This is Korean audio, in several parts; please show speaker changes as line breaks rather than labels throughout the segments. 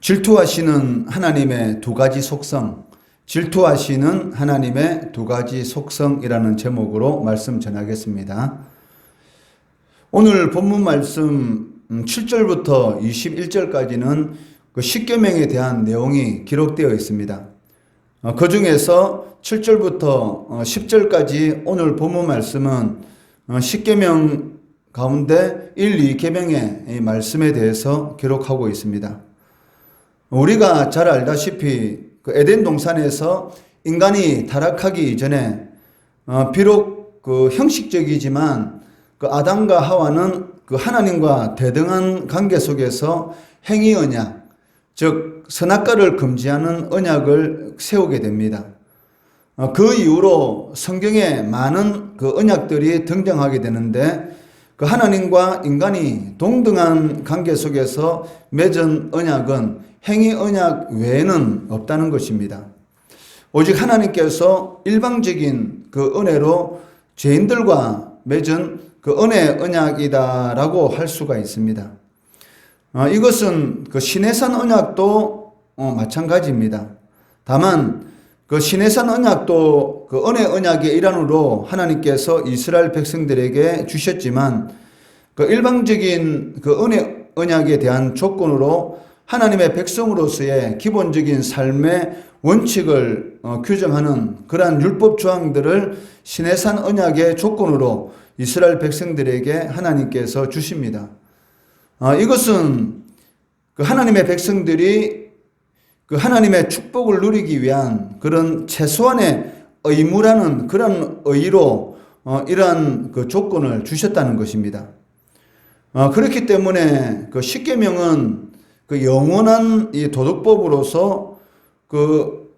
질투하시는 하나님의 두 가지 속성, 질투하시는 하나님의 두 가지 속성이라는 제목으로 말씀 전하겠습니다. 오늘 본문 말씀 7절부터 21절까지는 그 십계명에 대한 내용이 기록되어 있습니다. 그 중에서 7절부터 10절까지 오늘 본문 말씀은 십계명 가운데 1, 2계명의 말씀에 대해서 기록하고 있습니다. 우리가 잘 알다시피 그 에덴 동산에서 인간이 타락하기 이전에 비록 그 형식적이지만 그 아담과 하와는 그 하나님과 대등한 관계 속에서 행위 언약, 즉 선악과를 금지하는 언약을 세우게 됩니다. 그 이후로 성경에 많은 그 언약들이 등장하게 되는데 그 하나님과 인간이 동등한 관계 속에서 맺은 언약은 행위 언약 외에는 없다는 것입니다. 오직 하나님께서 일방적인 그 은혜로 죄인들과 맺은 그 은혜 언약이다라고 할 수가 있습니다. 이것은 그 시내산 언약도 마찬가지입니다. 다만 그 시내산 언약도 그 은혜 언약의 일환으로 하나님께서 이스라엘 백성들에게 주셨지만 그 일방적인 그 은혜 언약에 대한 조건으로 하나님의 백성으로서의 기본적인 삶의 원칙을 규정하는 그러한 율법 조항들을 시내산 언약의 조건으로 이스라엘 백성들에게 하나님께서 주십니다. 이것은 그 하나님의 백성들이 그 하나님의 축복을 누리기 위한 그런 최소한의 의무라는 그런 의의로 이러한 그 조건을 주셨다는 것입니다. 그렇기 때문에 그 십계명은 그 영원한 이 도덕법으로서 그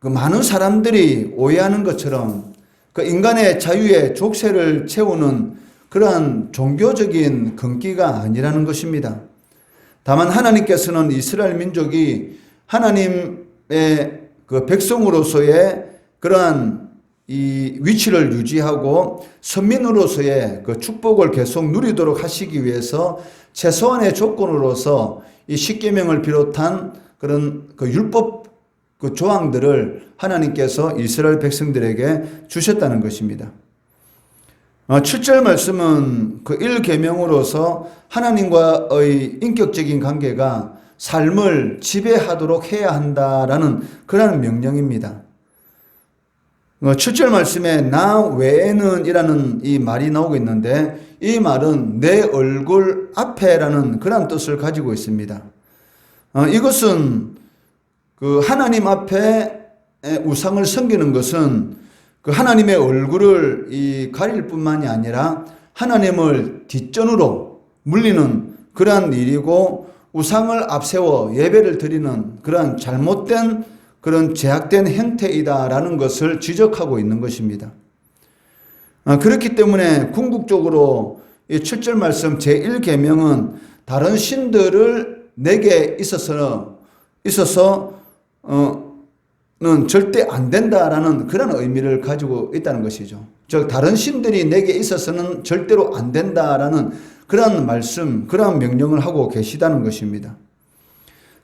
많은 사람들이 오해하는 것처럼 그 인간의 자유의 족쇄를 채우는 그러한 종교적인 근기가 아니라는 것입니다. 다만 하나님께서는 이스라엘 민족이 하나님의 그 백성으로서의 그러한 이 위치를 유지하고 선민으로서의 그 축복을 계속 누리도록 하시기 위해서 최소한의 조건으로서 이 십계명을 비롯한 그런 그 율법 그 조항들을 하나님께서 이스라엘 백성들에게 주셨다는 것입니다. 7절 말씀은 그 1계명으로서 하나님과의 인격적인 관계가 삶을 지배하도록 해야 한다라는 그런 명령입니다. 7절 말씀에 나 외에는 이라는 이 말이 나오고 있는데 이 말은 내 얼굴 앞에라는 그런 뜻을 가지고 있습니다. 이것은 그 하나님 앞에 우상을 섬기는 것은 그 하나님의 얼굴을 가릴 뿐만이 아니라 하나님을 뒷전으로 물리는 그러한 일이고 우상을 앞세워 예배를 드리는 그런 잘못된 그런 제약된 행태이다라는 것을 지적하고 있는 것입니다. 그렇기 때문에 궁극적으로 이 7절 말씀 제1계명은 다른 신들을 내게 있어서는 절대 안 된다라는 그런 의미를 가지고 있다는 것이죠. 즉 다른 신들이 내게 있어서는 절대로 안 된다라는 그런 말씀, 그런 명령을 하고 계시다는 것입니다.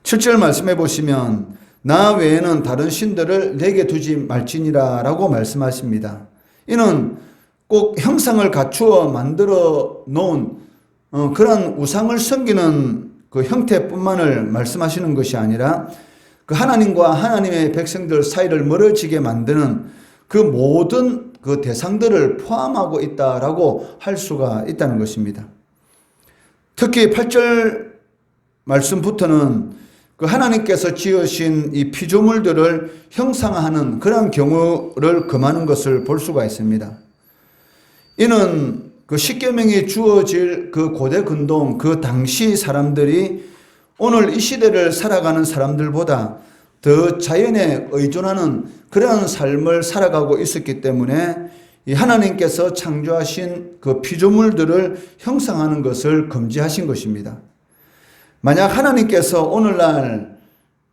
7절 말씀해 보시면 나 외에는 다른 신들을 내게 두지 말지니라 라고 말씀하십니다. 이는 꼭 형상을 갖추어 만들어 놓은 그런 우상을 섬기는 그 형태뿐만을 말씀하시는 것이 아니라 그 하나님과 하나님의 백성들 사이를 멀어지게 만드는 그 모든 그 대상들을 포함하고 있다라고 할 수가 있다는 것입니다. 특히 8절 말씀부터는 그 하나님께서 지으신 이 피조물들을 형상화하는 그런 경우를 금하는 것을 볼 수가 있습니다. 이는 그 십계명이 주어질 그 고대 근동 그 당시 사람들이 오늘 이 시대를 살아가는 사람들보다 더 자연에 의존하는 그런 삶을 살아가고 있었기 때문에 이 하나님께서 창조하신 그 피조물들을 형상하는 것을 금지하신 것입니다. 만약 하나님께서 오늘날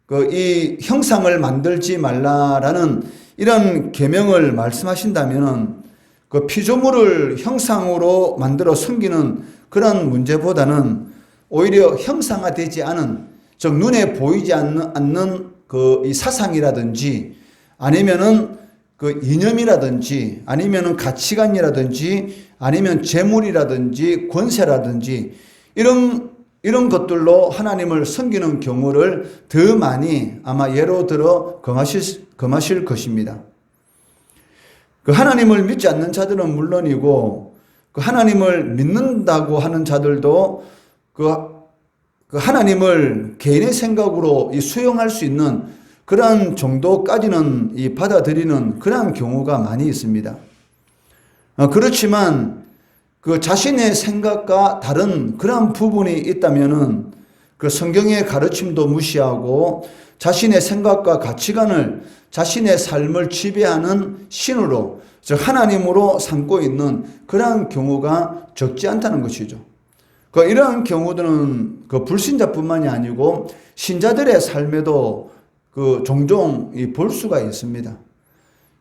그 이 형상을 만들지 말라라는 이런 계명을 말씀하신다면 그 피조물을 형상으로 만들어 숨기는 그런 문제보다는 오히려 형상화되지 않은 즉 눈에 보이지 않는 그 이 사상이라든지 아니면은 그 이념이라든지 아니면은 가치관이라든지 아니면 재물이라든지 권세라든지 이런 것들로 하나님을 섬기는 경우를 더 많이 아마 예로 들어 금하실 것입니다. 그 하나님을 믿지 않는 자들은 물론이고 그 하나님을 믿는다고 하는 자들도 그 하나님을 개인의 생각으로 수용할 수 있는 그러한 정도까지는 받아들이는 그러한 경우가 많이 있습니다. 그렇지만 그 자신의 생각과 다른 그러한 부분이 있다면은 그 성경의 가르침도 무시하고 자신의 생각과 가치관을 자신의 삶을 지배하는 신으로, 즉 하나님으로 삼고 있는 그러한 경우가 적지 않다는 것이죠. 이러한 경우들은 그 불신자뿐만이 아니고 신자들의 삶에도 그 종종 볼 수가 있습니다.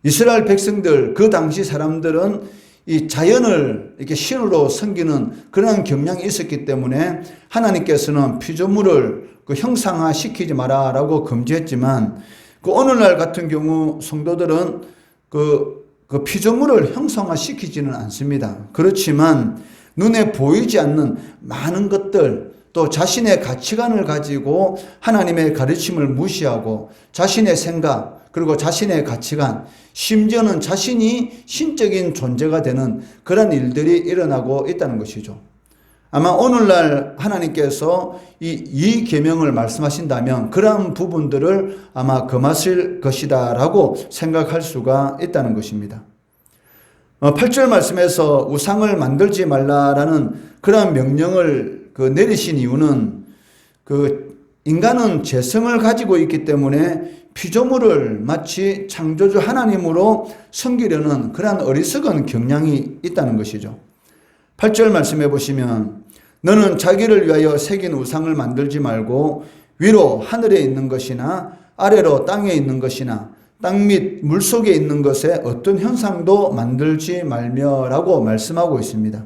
이스라엘 백성들, 그 당시 사람들은 이 자연을 이렇게 신으로 섬기는 그런 경향이 있었기 때문에 하나님께서는 피조물을 그 형상화시키지 마라라고 금지했지만 그 오늘날 같은 경우 성도들은 그 피조물을 형상화시키지는 않습니다. 그렇지만 눈에 보이지 않는 많은 것들, 또 자신의 가치관을 가지고 하나님의 가르침을 무시하고 자신의 생각, 그리고 자신의 가치관, 심지어는 자신이 신적인 존재가 되는 그런 일들이 일어나고 있다는 것이죠. 아마 오늘날 하나님께서 이 계명을 말씀하신다면 그러한 부분들을 아마 금하실 것이다라고 생각할 수가 있다는 것입니다. 8절 말씀에서 우상을 만들지 말라라는 그러한 명령을 내리신 이유는 인간은 재성을 가지고 있기 때문에 피조물을 마치 창조주 하나님으로 섬기려는 그러한 어리석은 경향이 있다는 것이죠. 8절 말씀해 보시면 너는 자기를 위하여 새긴 우상을 만들지 말고 위로 하늘에 있는 것이나 아래로 땅에 있는 것이나 땅 밑 물속에 있는 것에 어떤 형상도 만들지 말며라고 말씀하고 있습니다.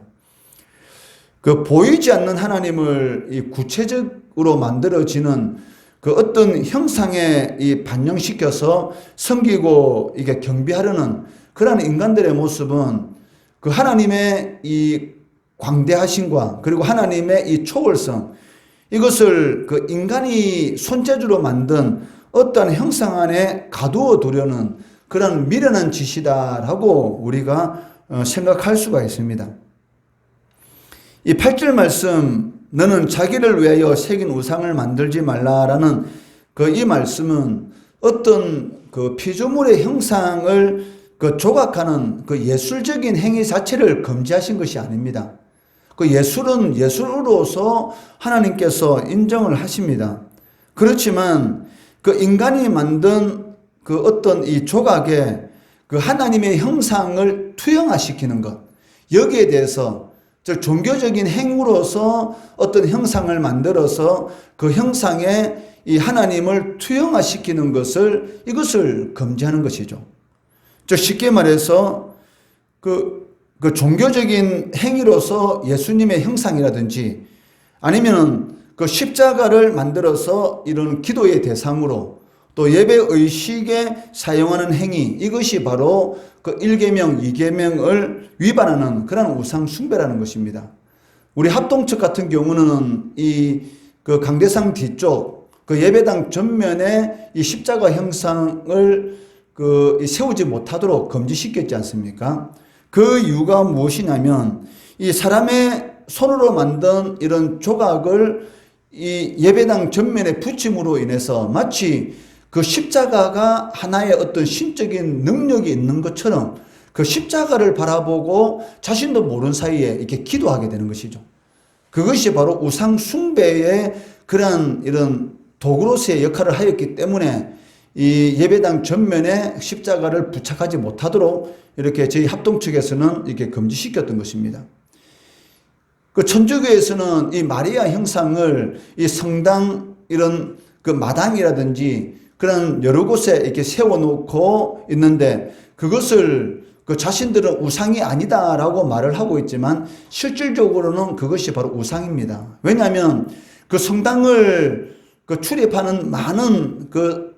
그 보이지 않는 하나님을 구체적으로 만들어지는 그 어떤 형상에 반영시켜서 섬기고 이게 경배하려는 그러한 인간들의 모습은 그 하나님의 이 광대하심과 그리고 하나님의 이 초월성, 이것을 그 인간이 손재주로 만든 어떠한 형상 안에 가두어 두려는 그런 미련한 짓이다라고 우리가 생각할 수가 있습니다. 이 8절 말씀, 너는 자기를 위하여 새긴 우상을 만들지 말라라는 이 말씀은 어떤 그 피조물의 형상을 조각하는 예술적인 행위 자체를 금지하신 것이 아닙니다. 예술은 예술로서 하나님께서 인정을 하십니다. 그렇지만 인간이 만든 어떤 이 조각에 하나님의 형상을 투영화시키는 것, 여기에 대해서 즉 종교적인 행위로서 어떤 형상을 만들어서 그 형상에 이 하나님을 투영화시키는 이것을 금지하는 것이죠. 즉 쉽게 말해서 종교적인 행위로서 예수님의 형상이라든지 아니면은 십자가를 만들어서 이런 기도의 대상으로 또 예배 의식에 사용하는 행위, 이것이 바로 1계명, 2계명을 위반하는 그런 우상 숭배라는 것입니다. 우리 합동측 같은 경우는 강대상 뒤쪽 예배당 전면에 이 십자가 형상을 세우지 못하도록 금지시켰지 않습니까? 그 이유가 무엇이냐면 이 사람의 손으로 만든 이런 조각을 이 예배당 전면에 붙임으로 인해서 마치 십자가가 하나의 어떤 신적인 능력이 있는 것처럼 십자가를 바라보고 자신도 모르는 사이에 이렇게 기도하게 되는 것이죠. 그것이 바로 우상 숭배의 그런 이런 도구로서의 역할을 하였기 때문에 이 예배당 전면에 십자가를 부착하지 못하도록 이렇게 저희 합동 측에서는 이렇게 금지시켰던 것입니다. 천주교에서는 이 마리아 형상을 이 성당 이런 마당이라든지 그런 여러 곳에 이렇게 세워놓고 있는데 그것을 자신들은 우상이 아니다라고 말을 하고 있지만 실질적으로는 그것이 바로 우상입니다. 왜냐하면 성당을 그 출입하는 많은 그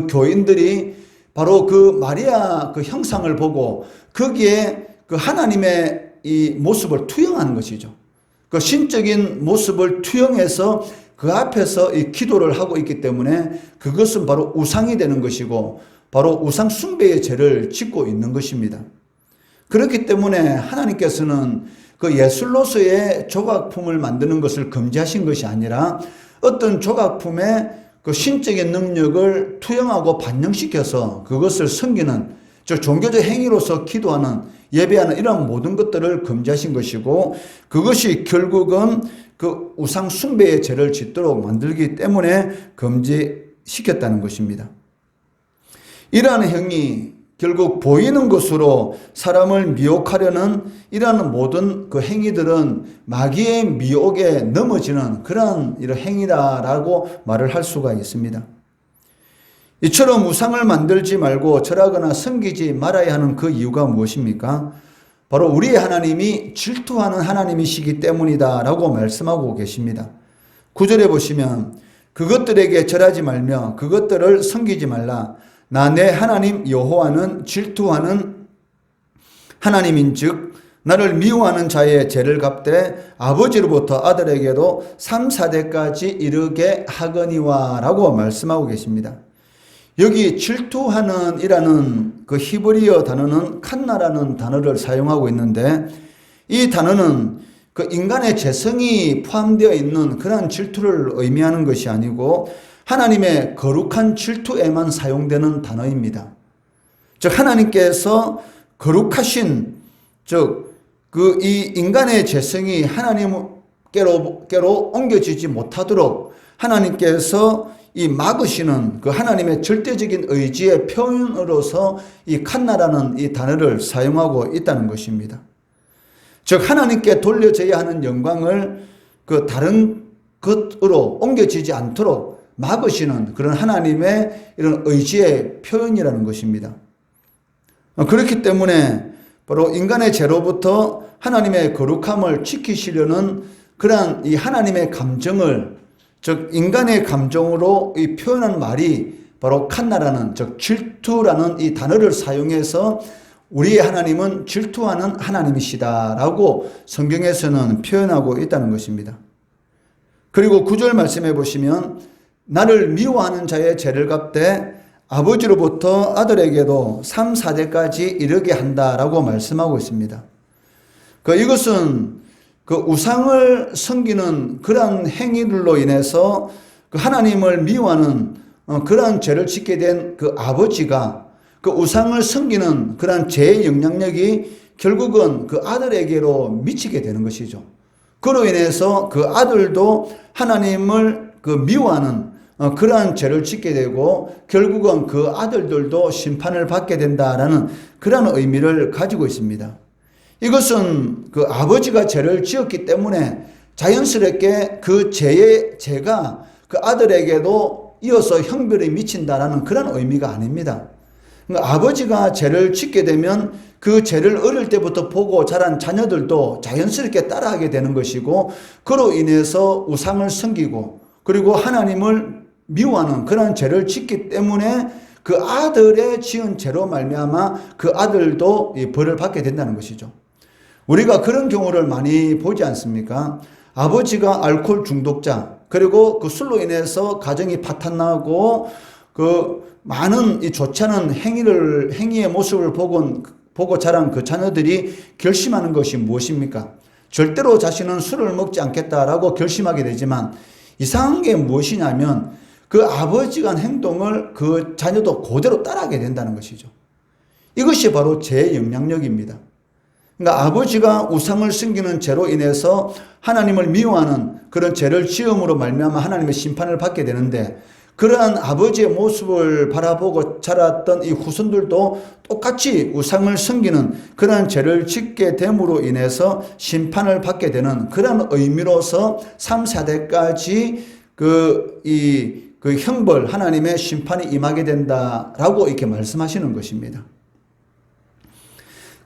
교인들이 바로 그 마리아 그 형상을 보고 거기에 그 하나님의 이 모습을 투영하는 것이죠. 그 신적인 모습을 투영해서 그 앞에서 이 기도를 하고 있기 때문에 그것은 바로 우상이 되는 것이고 바로 우상 숭배의 죄를 짓고 있는 것입니다. 그렇기 때문에 하나님께서는 그 예술로서의 조각품을 만드는 것을 금지하신 것이 아니라 어떤 조각품의 그 신적인 능력을 투영하고 반영시켜서 그것을 섬기는, 즉 종교적 행위로서 기도하는, 예배하는 이런 모든 것들을 금지하신 것이고 그것이 결국은 그 우상 숭배의 죄를 짓도록 만들기 때문에 금지시켰다는 것입니다. 이러한 행위, 결국 보이는 것으로 사람을 미혹하려는 이러한 모든 그 행위들은 마귀의 미혹에 넘어지는 그러한 이런 행위다라고 말을 할 수가 있습니다. 이처럼 우상을 만들지 말고 절하거나 섬기지 말아야 하는 그 이유가 무엇입니까? 바로 우리의 하나님이 질투하는 하나님이시기 때문이다라고 말씀하고 계십니다. 9절에 보시면 그것들에게 절하지 말며 그것들을 섬기지 말라. 나 내 하나님 여호와는 질투하는 하나님인즉 나를 미워하는 자의 죄를 갚되 아버지로부터 아들에게도 3, 4대까지 이르게 하거니와 라고 말씀하고 계십니다. 여기 질투하는 이라는 그 히브리어 단어는 칸나라는 단어를 사용하고 있는데 이 단어는 그 인간의 재성이 포함되어 있는 그런 질투를 의미하는 것이 아니고 하나님의 거룩한 질투에만 사용되는 단어입니다. 즉 하나님께서 거룩하신, 즉 그 이 인간의 재성이 하나님께로 옮겨지지 못하도록 하나님께서 이 막으시는 그 하나님의 절대적인 의지의 표현으로서 이 칸나라는 이 단어를 사용하고 있다는 것입니다. 즉 하나님께 돌려져야 하는 영광을 그 다른 것으로 옮겨지지 않도록 막으시는 그런 하나님의 이런 의지의 표현이라는 것입니다. 그렇기 때문에 바로 인간의 죄로부터 하나님의 거룩함을 지키시려는 그러한 이 하나님의 감정을, 즉 인간의 감정으로 이 표현한 말이 바로 칸나라는, 즉 질투라는 이 단어를 사용해서 우리의 하나님은 질투하는 하나님이시다라고 성경에서는 표현하고 있다는 것입니다. 그리고 9절 말씀해 보시면 나를 미워하는 자의 죄를 갚되 아버지로부터 아들에게도 3, 4대까지 이르게 한다라고 말씀하고 있습니다. 이것은 그 우상을 섬기는 그러한 행위들로 인해서 그 하나님을 미워하는 그러한 죄를 짓게 된 그 아버지가 그 우상을 섬기는 그러한 죄의 영향력이 결국은 그 아들에게로 미치게 되는 것이죠. 그로 인해서 그 아들도 하나님을 그 미워하는 그러한 죄를 짓게 되고 결국은 그 아들들도 심판을 받게 된다라는 그러한 의미를 가지고 있습니다. 이것은 그 아버지가 죄를 지었기 때문에 자연스럽게 그 죄가 그 아들에게도 이어서 형벌이 미친다라는 그런 의미가 아닙니다. 그러니까 아버지가 죄를 짓게 되면 그 죄를 어릴 때부터 보고 자란 자녀들도 자연스럽게 따라하게 되는 것이고 그로 인해서 우상을 섬기고 그리고 하나님을 미워하는 그런 죄를 짓기 때문에 그 아들의 지은 죄로 말미암아 그 아들도 이 벌을 받게 된다는 것이죠. 우리가 그런 경우를 많이 보지 않습니까? 아버지가 알코올 중독자, 그리고 그 술로 인해서 가정이 파탄나고 그 많은 이 좋지 않은 행위의 모습을 보고 자란 그 자녀들이 결심하는 것이 무엇입니까? 절대로 자신은 술을 먹지 않겠다라고 결심하게 되지만 이상한 게 무엇이냐면 그 아버지가 한 행동을 그 자녀도 그대로 따라하게 된다는 것이죠. 이것이 바로 죄의 영향력입니다. 그러니까 아버지가 우상을 섬기는 죄로 인해서 하나님을 미워하는 그런 죄를 지음으로 말미암아 하나님의 심판을 받게 되는데 그러한 아버지의 모습을 바라보고 자랐던 이 후손들도 똑같이 우상을 섬기는 그러한 죄를 짓게 됨으로 인해서 심판을 받게 되는 그런 의미로서 3, 4대까지 그 형벌, 하나님의 심판이 임하게 된다라고 이렇게 말씀하시는 것입니다.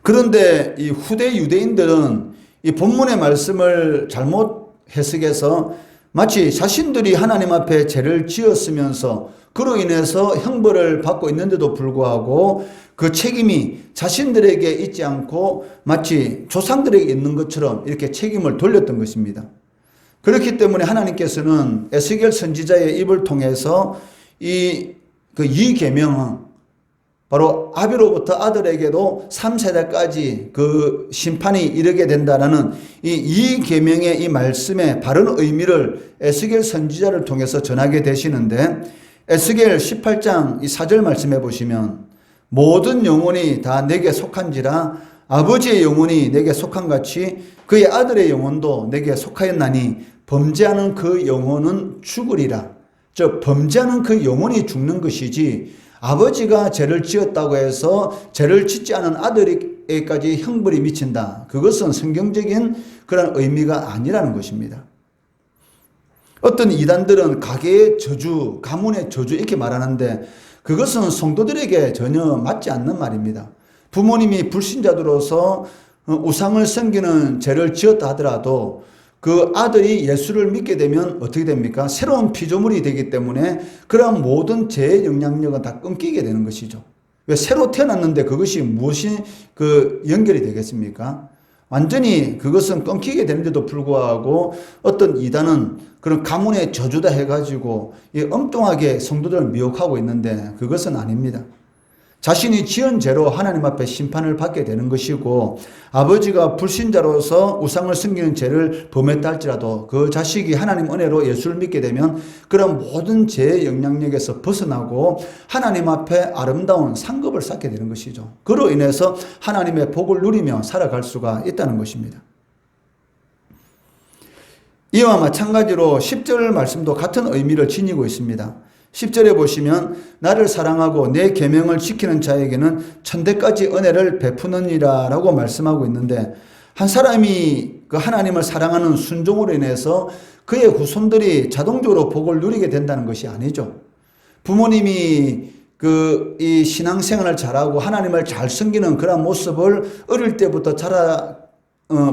그런데 이 후대 유대인들은 이 본문의 말씀을 잘못 해석해서 마치 자신들이 하나님 앞에 죄를 지었으면서 그로 인해서 형벌을 받고 있는데도 불구하고 그 책임이 자신들에게 있지 않고 마치 조상들에게 있는 것처럼 이렇게 책임을 돌렸던 것입니다. 그렇기 때문에 하나님께서는 에스겔 선지자의 입을 통해서 이 계명은 바로 아비로부터 아들에게도 3세대까지 그 심판이 이르게 된다라는 이 계명의 이 말씀의 바른 의미를 에스겔 선지자를 통해서 전하게 되시는데, 에스겔 18장 이 4절 말씀해 보시면 모든 영혼이 다 내게 속한지라 아버지의 영혼이 내게 속한 같이 그의 아들의 영혼도 내게 속하였나니 범죄하는 그 영혼은 죽으리라. 즉 범죄하는 그 영혼이 죽는 것이지 아버지가 죄를 지었다고 해서 죄를 짓지 않은 아들에게까지 형벌이 미친다. 그것은 성경적인 그런 의미가 아니라는 것입니다. 어떤 이단들은 가계의 저주, 가문의 저주 이렇게 말하는데 그것은 성도들에게 전혀 맞지 않는 말입니다. 부모님이 불신자들로서 우상을 섬기는 죄를 지었다 하더라도 그 아들이 예수를 믿게 되면 어떻게 됩니까? 새로운 피조물이 되기 때문에 그런 모든 죄의 영향력은 다 끊기게 되는 것이죠. 왜 새로 태어났는데 그것이 무엇이 연결이 되겠습니까? 완전히 그것은 끊기게 되는데도 불구하고 어떤 이단은 그런 가문의 저주다 해가지고 엉뚱하게 성도들을 미혹하고 있는데 그것은 아닙니다. 자신이 지은 죄로 하나님 앞에 심판을 받게 되는 것이고, 아버지가 불신자로서 우상을 섬기는 죄를 범했다 할지라도 그 자식이 하나님 은혜로 예수를 믿게 되면 그런 모든 죄의 영향력에서 벗어나고 하나님 앞에 아름다운 상급을 쌓게 되는 것이죠. 그로 인해서 하나님의 복을 누리며 살아갈 수가 있다는 것입니다. 이와 마찬가지로 10절 말씀도 같은 의미를 지니고 있습니다. 10절에 보시면 나를 사랑하고 내 계명을 지키는 자에게는 천대까지 은혜를 베푸느니라 라고 말씀하고 있는데, 한 사람이 그 하나님을 사랑하는 순종으로 인해서 그의 후손들이 자동적으로 복을 누리게 된다는 것이 아니죠. 부모님이 이 신앙생활을 잘하고 하나님을 잘 섬기는 그런 모습을 어릴 때부터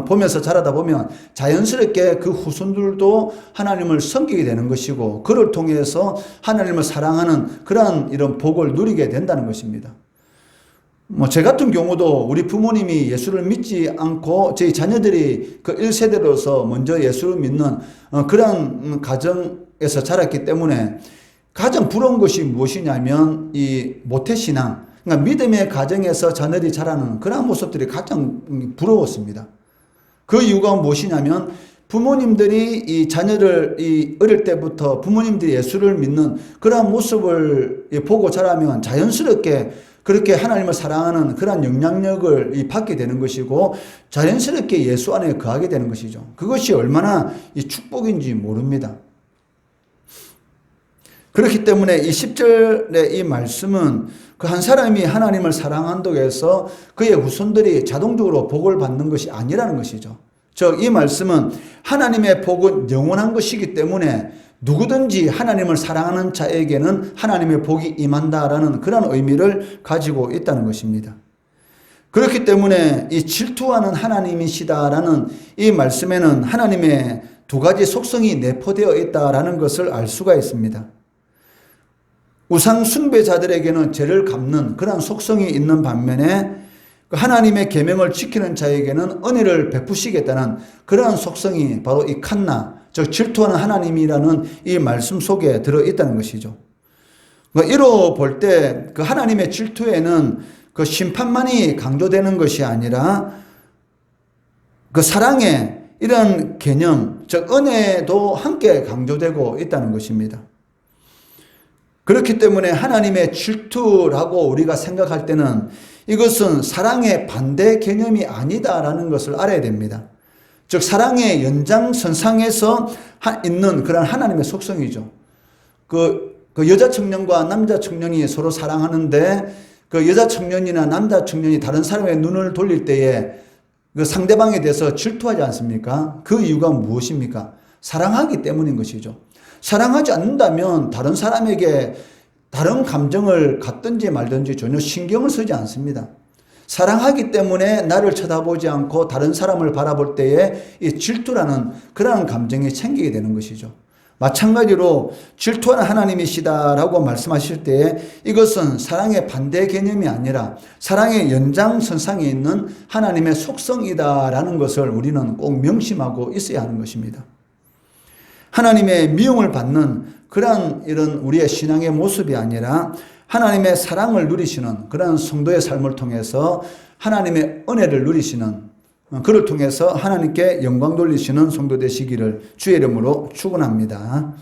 보면서 자라다 보면 자연스럽게 그 후손들도 하나님을 섬기게 되는 것이고, 그를 통해서 하나님을 사랑하는 그러한 이런 복을 누리게 된다는 것입니다. 제 같은 경우도 우리 부모님이 예수를 믿지 않고 저희 자녀들이 그 1세대로서 먼저 예수를 믿는 그런 가정에서 자랐기 때문에 가장 부러운 것이 무엇이냐면 이 모태신앙, 그러니까 믿음의 가정에서 자녀들이 자라는 그러한 모습들이 가장 부러웠습니다. 그 이유가 무엇이냐면 부모님들이 이 자녀를 어릴 때부터 부모님들이 예수를 믿는 그러한 모습을 보고 자라면 자연스럽게 그렇게 하나님을 사랑하는 그러한 영향력을 받게 되는 것이고 자연스럽게 예수 안에 거하게 되는 것이죠. 그것이 얼마나 축복인지 모릅니다. 그렇기 때문에 이 10절의 이 말씀은 그 한 사람이 하나님을 사랑한다고 해서 그의 후손들이 자동적으로 복을 받는 것이 아니라는 것이죠. 즉, 이 말씀은 하나님의 복은 영원한 것이기 때문에 누구든지 하나님을 사랑하는 자에게는 하나님의 복이 임한다라는 그런 의미를 가지고 있다는 것입니다. 그렇기 때문에 이 질투하는 하나님이시다라는 이 말씀에는 하나님의 두 가지 속성이 내포되어 있다라는 것을 알 수가 있습니다. 우상 숭배자들에게는 죄를 갚는 그런 속성이 있는 반면에 하나님의 계명을 지키는 자에게는 은혜를 베푸시겠다는 그러한 속성이 바로 이 칸나, 즉 질투하는 하나님이라는 이 말씀 속에 들어있다는 것이죠. 이로 볼 때 그 하나님의 질투에는 그 심판만이 강조되는 것이 아니라 그 사랑의 이런 개념, 즉 은혜도 함께 강조되고 있다는 것입니다. 그렇기 때문에 하나님의 질투라고 우리가 생각할 때는 이것은 사랑의 반대 개념이 아니다라는 것을 알아야 됩니다. 즉 사랑의 연장선상에서 있는 그런 하나님의 속성이죠. 그 여자 청년과 남자 청년이 서로 사랑하는데 그 여자 청년이나 남자 청년이 다른 사람의 눈을 돌릴 때에 그 상대방에 대해서 질투하지 않습니까? 그 이유가 무엇입니까? 사랑하기 때문인 것이죠. 사랑하지 않는다면 다른 사람에게 다른 감정을 갖든지 말든지 전혀 신경을 쓰지 않습니다. 사랑하기 때문에 나를 쳐다보지 않고 다른 사람을 바라볼 때에 이 질투라는 그러한 감정이 생기게 되는 것이죠. 마찬가지로 질투하는 하나님이시다라고 말씀하실 때 이것은 사랑의 반대 개념이 아니라 사랑의 연장선상에 있는 하나님의 속성이다라는 것을 우리는 꼭 명심하고 있어야 하는 것입니다. 하나님의 미움을 받는 그러한 이런 우리의 신앙의 모습이 아니라 하나님의 사랑을 누리시는 그러한 성도의 삶을 통해서 하나님의 은혜를 누리시는, 그를 통해서 하나님께 영광 돌리시는 성도 되시기를 주의 이름으로 축원합니다.